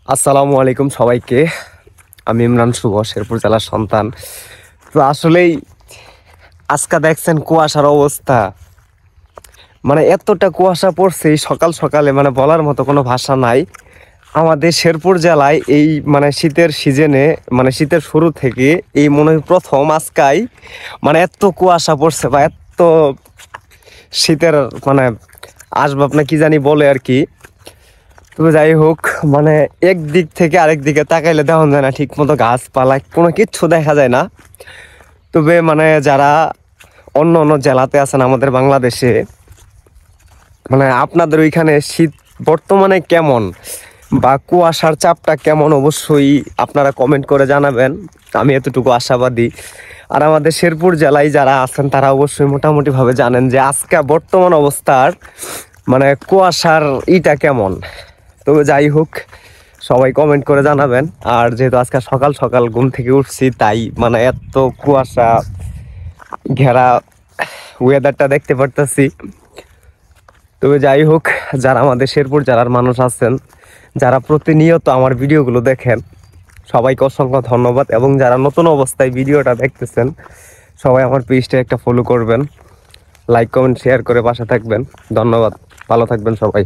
আসসালামু আলাইকুম সবাইকে। আমি ইমরান শুভ, শেরপুর জেলার সন্তান। তো আসলেই আজকে দেখছেন কুয়াশার অবস্থা, মানে এতটা কুয়াশা পড়ছে এই সকাল সকালে, মানে বলার মতো কোনো ভাষা নাই। আমাদের শেরপুর জেলায় এই মানে শীতের সিজনে, মানে শীতের শুরু থেকে এই মনে হয় প্রথম আজকাই মানে এত কুয়াশা পড়ছে, বা এত শীতের মানে আসবাব না কি জানি বলে আর কি। তবে যাই হোক, মানে একদিক থেকে আরেক দিকে তাকাইলে দেখা যায় না ঠিক মতো, গাছপালা কোনো কিচ্ছু দেখা যায় না। তবে মানে যারা অন্য অন্য জেলাতে আছেন আমাদের বাংলাদেশে, মানে আপনাদের ওইখানে শীত বর্তমানে কেমন বা কুয়াশার চাপটা কেমন, অবশ্যই আপনারা কমেন্ট করে জানাবেন। আমি এতটুকু আশাবাদী। আর আমাদের শেরপুর জেলায় যারা আছেন তারা অবশ্যই মোটামুটিভাবে জানেন যে আজকে বর্তমান অবস্থার মানে কুয়াশার ইটা কেমন। তবে যাই হোক, সবাই কমেন্ট করে জানাবেন। আর যেহেতু আজকে সকাল সকাল ঘুম থেকে উঠছি, তাই মানে এত কুয়াশা ঘেরা ওয়েদারটা দেখতে পারতেছি। তবে যাই হোক, যারা আমাদের শেরপুর জেলার মানুষ আছেন, যারা প্রতিনিয়ত আমার ভিডিওগুলো দেখেন, সবাইকে অসংখ্য ধন্যবাদ। এবং যারা নতুন অবস্থায় ভিডিওটা দেখতেছেন, সবাই আমার পেজটা একটা ফলো করবেন, লাইক কমেন্ট শেয়ার করে পাশে থাকবেন। ধন্যবাদ, ভালো থাকবেন সবাই।